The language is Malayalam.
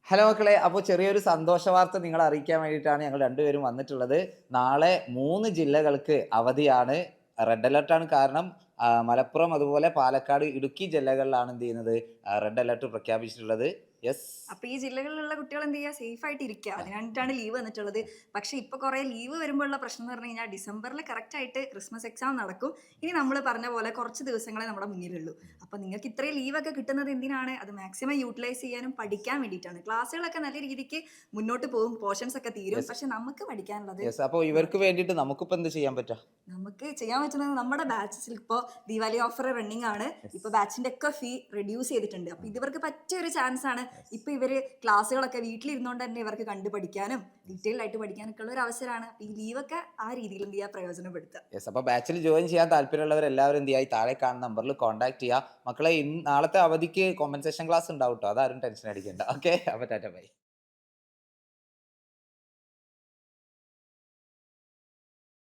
ഹലോ മക്കളെ, അപ്പോൾ ചെറിയൊരു സന്തോഷ വാർത്ത നിങ്ങളെ അറിയിക്കാൻ വേണ്ടിയിട്ടാണ് ഞങ്ങൾ രണ്ടുപേരും വന്നിട്ടുള്ളത്. നാളെ 3 ജില്ലകൾക്ക് അവധിയാണ്. റെഡ് അലർട്ടാണ്. കാരണം മലപ്പുറം, അതുപോലെ പാലക്കാട്, ഇടുക്കി ജില്ലകളിലാണ് എന്ത് ചെയ്യുന്നത്, റെഡ് അലർട്ട് പ്രഖ്യാപിച്ചിട്ടുള്ളത്. യെസ്. അപ്പൊ ഈ ജില്ലകളിലുള്ള കുട്ടികൾ എന്ത് ചെയ്യുക, സേഫ് ആയിട്ട് ഇരിക്കുക. അതിനായിട്ടാണ് ലീവ് വന്നിട്ടുള്ളത്. പക്ഷെ ഇപ്പൊ കുറെ ലീവ് വരുമ്പോഴുള്ള പ്രശ്നം എന്ന് പറഞ്ഞു കഴിഞ്ഞാൽ ഡിസംബറിൽ കറക്റ്റ് ആയിട്ട് ക്രിസ്മസ് എക്സാം നടക്കും. ഇനി നമ്മൾ പറഞ്ഞ പോലെ കുറച്ച് ദിവസങ്ങളെ നമ്മുടെ മുന്നിലുള്ളൂ. അപ്പൊ നിങ്ങൾക്ക് ഇത്രയും ലീവൊക്കെ കിട്ടുന്നത് എന്തിനാണ്? അത് മാക്സിമം യൂട്ടിലൈസ് ചെയ്യാനും പഠിക്കാൻ വേണ്ടിയിട്ടാണ്. ക്ലാസ്സുകളൊക്കെ നല്ല രീതിക്ക് മുന്നോട്ട് പോകും, പോർഷൻസ് ഒക്കെ തീരും. യെസ്. പക്ഷെ നമുക്ക് പഠിക്കാനുള്ളത് യെസ്. അപ്പോൾ ഇവർക്ക് വേണ്ടിയിട്ട് നമുക്കിപ്പോൾ എന്ത് ചെയ്യാൻ പറ്റുക? നമുക്ക് ചെയ്യാൻ പറ്റുന്നത് നമ്മുടെ ബാച്ചിൽ ഇപ്പോൾ ദീപാവലി ഓഫർ റണ്ണിങ് ആണ്. ഇപ്പൊ ബാച്ചിന്റെ ഒക്കെ ഫീ റെഡ്യൂസ് ചെയ്തിട്ടുണ്ട്. അപ്പൊ ഇത് ഇവർക്ക് പറ്റിയ ഒരു ചാൻസ് ആണ്. ഇപ്പൊ ഇവര് ക്ലാസ്സുകളൊക്കെ വീട്ടിലിരുന്നോണ്ട് തന്നെ ഇവർക്ക് കണ്ടു പഠിക്കാനും ഡീറ്റെയിൽ ആയിട്ട് പഠിക്കാനൊക്കെ ഉള്ള ഒരു അവസരമാണ്. അപ്പൊ ഈ ലീവൊക്കെ ആ രീതിയിൽ എന്ത് ചെയ്യുക, പ്രയോജനപ്പെടുത്തുക. യെസ്. അപ്പോൾ ബാച്ചിൽ ജോയിൻ ചെയ്യാൻ താല്പര്യമുള്ളവർ എല്ലാവരും എന്ത് ചെയ്യുക, ഈ താഴെ കാണുന്ന നമ്പറിൽ കോൺടാക്ട് ചെയ്യുക. മക്കളെ, നാളത്തെ അവധിക്ക് കോമ്പൻസേഷൻ ക്ലാസ് ഉണ്ടാവും കേട്ടോ. അതാരും ടെൻഷൻ അടിക്കേണ്ട. ഓക്കെ, അപ്പോൾ ടാറ്റ ബൈ.